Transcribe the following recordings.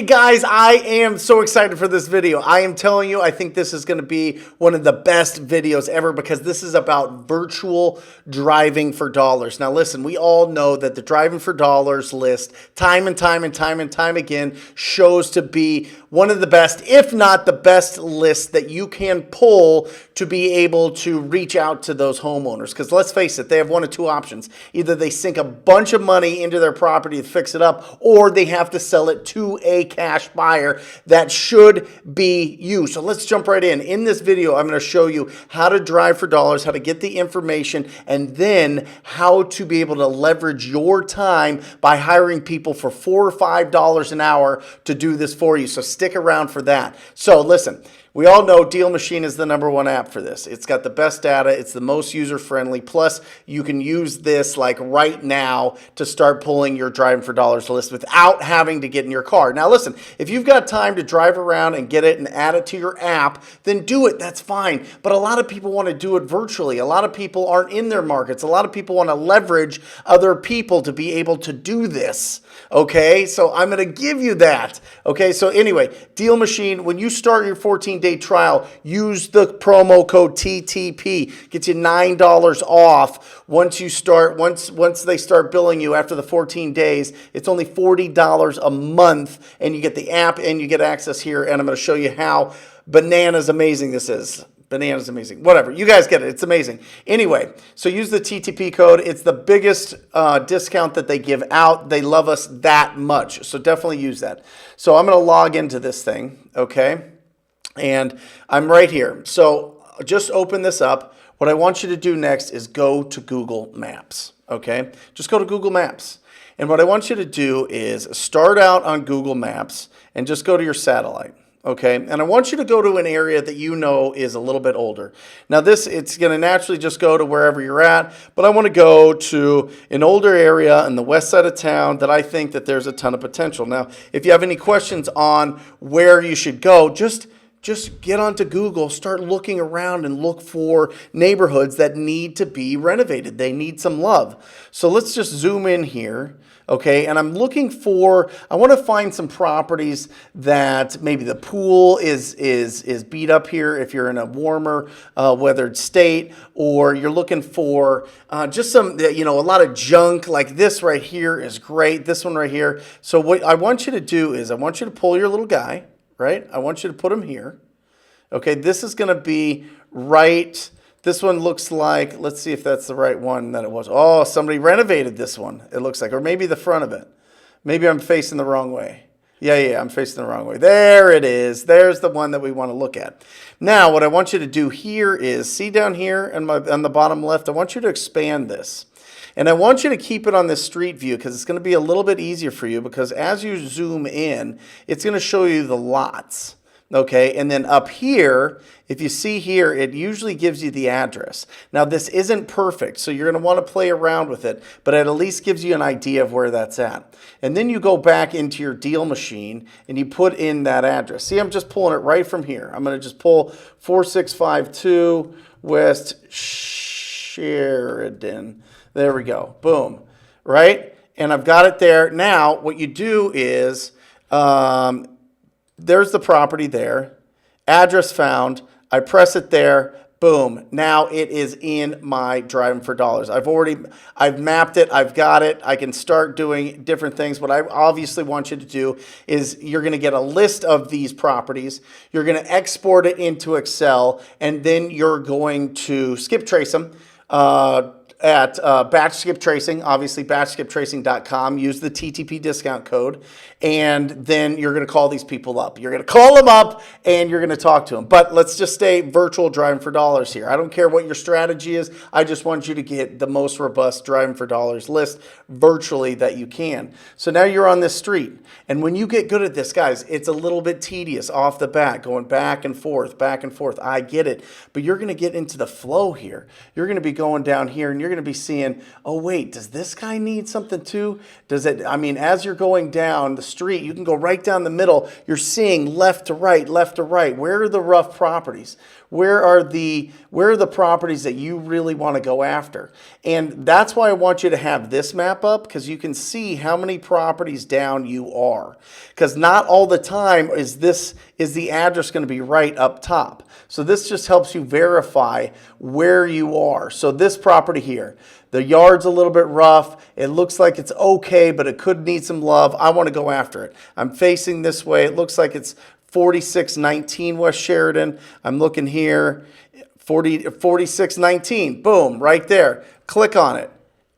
guys, I am so excited for this video. I am telling you, I think this is going to be one of the best videos ever because this is about virtual driving for dollars. Now listen, we all know that the driving for dollars list time and time again shows to be one of the best, if not the best list that you can pull to be able to reach out to those homeowners. Because let's face it, they have one of two options. Either they sink a bunch of money into their property to fix it up, or they have to sell it to a cash buyer. That should be you. So let's jump right in. In this video, I'm going to show you how to drive for dollars, how to get the information, and then how to be able to leverage your time by hiring people for $4 or $5 an hour to do this for you. So stick around for that. So listen, we all know Deal Machine is the #1 app for this. It's got the best data. It's the most user-friendly. Plus, you can use this like right now to start pulling your driving for dollars list without having to get in your car. Now, listen, if you've got time to drive around and get it and add it to your app, then do it. That's fine. But a lot of people want to do it virtually. A lot of people aren't in their markets. A lot of people want to leverage other people to be able to do this. Okay, so I'm going to give you that. Okay, so anyway, Deal Machine, when you start your 14-day trial, use the promo code TTP. Gets you $9 off once you start. Once they start billing you after the 14 days, it's only $40 a month, and you get the app and you get access here. And I'm going to show you how bananas amazing this is. Bananas amazing. Whatever. You guys get it. It's amazing. Anyway, so use the TTP code. It's the biggest discount that they give out. They love us that much. So definitely use that. So I'm going to log into this thing. Okay. And I'm right here. So just open this up. What I want you to do next is go to Google Maps. Okay. Just go to Google Maps. And what I want you to do is start out on Google Maps and just go to your satellite. Okay, and I want you to go to an area that you know is a little bit older. Now it's going to naturally just go to wherever you're at, but I want to go to an older area in the west side of town that I think that there's a ton of potential. Now, if you have any questions on where you should go, just get onto Google, start looking around and look for neighborhoods that need to be renovated. They need some love. So let's just zoom in here. Okay, and I'm looking for, I want to find some properties that maybe the pool is beat up here if you're in a warmer weathered state, or you're looking for just some, a lot of junk. Like this right here is great, this one right here. So what I want you to do is I want you to pull your little guy, right? I want you to put him here. Okay, this is going to be right. This one looks like, let's see if that's the right one that it was. Oh, somebody renovated this one, it looks like, or maybe the front of it. Maybe I'm facing the wrong way. Yeah, I'm facing the wrong way. There it is. There's the one that we want to look at. Now, what I want you to do here is, see down here on the bottom left, I want you to expand this. And I want you to keep it on this street view because it's going to be a little bit easier for you because as you zoom in, it's going to show you the lots. Okay, and then up here, if you see here, it usually gives you the address. Now, this isn't perfect, so you're going to want to play around with it, but it at least gives you an idea of where that's at. And then you go back into your Deal Machine, and you put in that address. See, I'm just pulling it right from here. I'm going to just pull 4652 West Sheridan. There we go. Boom. Right? And I've got it there. Now, what you do is... there's the property there, address found, I press it there, boom. Now it is in my driving for dollars. I've mapped it, I've got it, I can start doing different things. What I obviously want you to do is you're gonna get a list of these properties, you're gonna export it into Excel, and then you're going to skip trace them. At batch skip tracing, obviously batchskiptracing.com, use the TTP discount code, and then you're going to call these people up. You're going to call them up and you're going to talk to them. But let's just stay virtual driving for dollars here. I don't care what your strategy is. I just want you to get the most robust driving for dollars list virtually that you can. So now you're on this street. And when you get good at this, guys, it's a little bit tedious off the bat, going back and forth, back and forth. I get it. But you're going to get into the flow here. You're going to be going down here and you're going to be seeing, oh, wait, does this guy need something too? Does it, I mean, as you're going down the street, you can go right down the middle. You're seeing left to right, left to right. Where are the rough properties? Where are the properties that you really want to go after? And that's why I want you to have this map up, because you can see how many properties down you are. Because not all the time is the address going to be right up top. So this just helps you verify where you are. So this property here, the yard's a little bit rough. It looks like it's okay, but it could need some love. I want to go after it. I'm facing this way. It looks like it's 4619 West Sheridan. I'm looking here, 4619. Boom, right there. Click on it.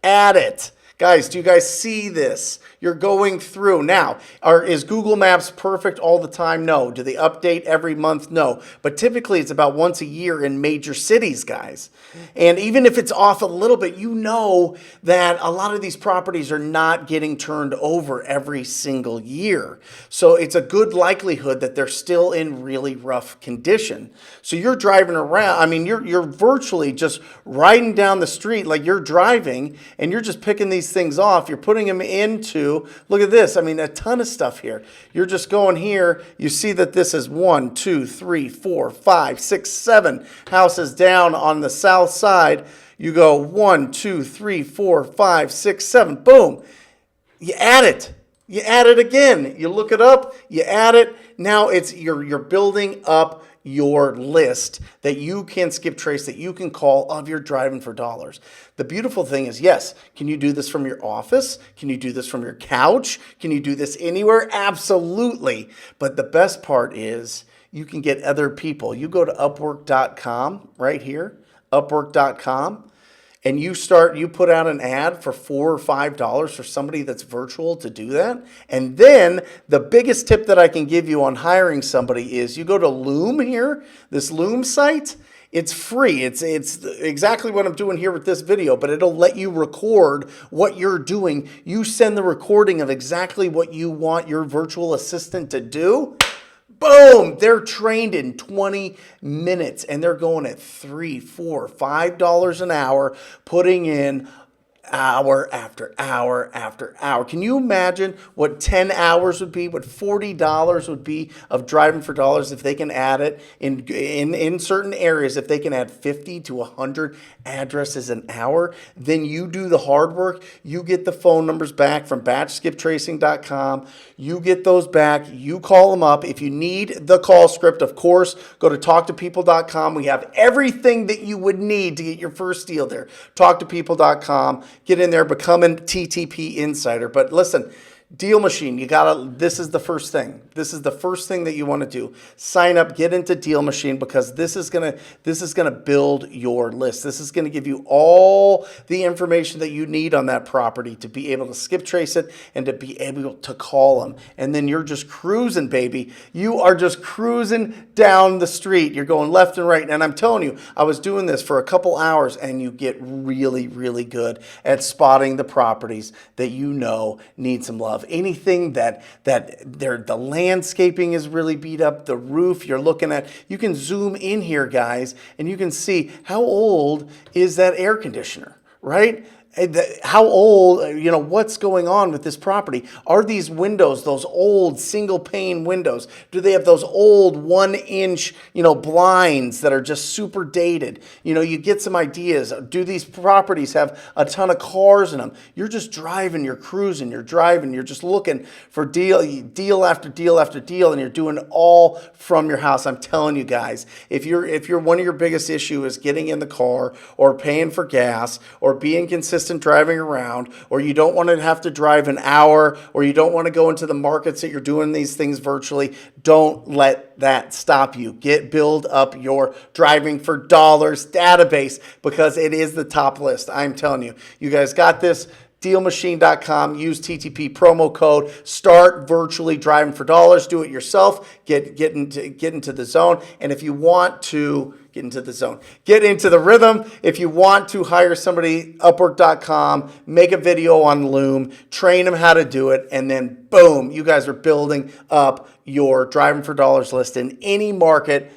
Add it. Guys, do you guys see this? You're going through. Now, is Google Maps perfect all the time? No. Do they update every month? No. But typically it's about once a year in major cities, guys. And even if it's off a little bit, you know that a lot of these properties are not getting turned over every single year. So it's a good likelihood that they're still in really rough condition. So you're driving around. I mean, you're virtually just riding down the street like you're driving, and you're just picking these things off. You're putting them into, look at this. I mean, a ton of stuff here. You're just going here. You see that this is 1, 2, 3, 4, 5, 6, 7 houses down on the south side. You go 1, 2, 3, 4, 5, 6, 7. Boom. You add it. You add it again. You look it up. You add it. Now it's you're building up your list that you can skip trace, that you can call of your driving for dollars. The beautiful thing is, yes, can you do this from your office? Can you do this from your couch? Can you do this anywhere? Absolutely. But the best part is you can get other people. You go to Upwork.com right here, Upwork.com. And you put out an ad for $4 or $5 for somebody that's virtual to do that. And then the biggest tip that I can give you on hiring somebody is you go to Loom here, this Loom site. It's free. It's exactly what I'm doing here with this video, but it'll let you record what you're doing. You send the recording of exactly what you want your virtual assistant to do. Boom, they're trained in 20 minutes and they're going at $3, $4, $5 an hour, putting in hour after hour after hour. Can you imagine what 10 hours would be, what $40 would be of driving for dollars if they can add it in certain areas, if they can add 50 to 100 addresses an hour? Then you do the hard work. You get the phone numbers back from batchskiptracing.com. You get those back. You call them up. If you need the call script, of course, go to talktopeople.com. We have everything that you would need to get your first deal there. Talktopeople.com. Get in there, become a TTP insider. But listen, Deal Machine, this is the first thing. This is the first thing that you want to do. Sign up, get into Deal Machine, because this is gonna build your list. This is gonna give you all the information that you need on that property to be able to skip trace it and to be able to call them. And then you're just cruising, baby. You are just cruising down the street. You're going left and right. And I'm telling you, I was doing this for a couple hours, and you get really, really good at spotting the properties that you know need some love. Anything that the landscaping is really beat up, the roof you're looking at, you can zoom in here, guys, and you can see how old is that air conditioner, right? How old, what's going on with this property? Are these windows, those old single pane windows, do they have those old 1-inch, blinds that are just super dated? You get some ideas. Do these properties have a ton of cars in them? You're just driving, you're cruising, you're driving, you're just looking for deal after deal after deal, and you're doing it all from your house. I'm telling you guys, if you're one of your biggest issue is getting in the car or paying for gas or being consistent driving around, or you don't want to have to drive an hour, or you don't want to go into the markets that you're doing these things virtually, don't let that stop you. Build up your driving for dollars database, because it is the top list. I'm telling you, you guys got this. Dealmachine.com, use TTP promo code, start virtually driving for dollars, do it yourself, get into the zone. And if you want to get into the rhythm, if you want to hire somebody, Upwork.com, make a video on Loom, train them how to do it, and then boom, you guys are building up your driving for dollars list in any market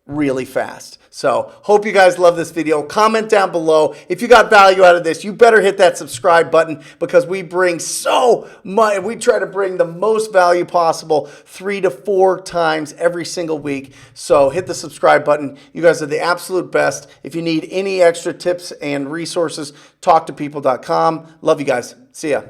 really fast. So hope you guys love this video. Comment down below. If you got value out of this, you better hit that subscribe button because we bring so much. We try to bring the most value possible 3 to 4 times every single week. So hit the subscribe button. You guys are the absolute best. If you need any extra tips and resources, talktopeople.com. Love you guys. See ya.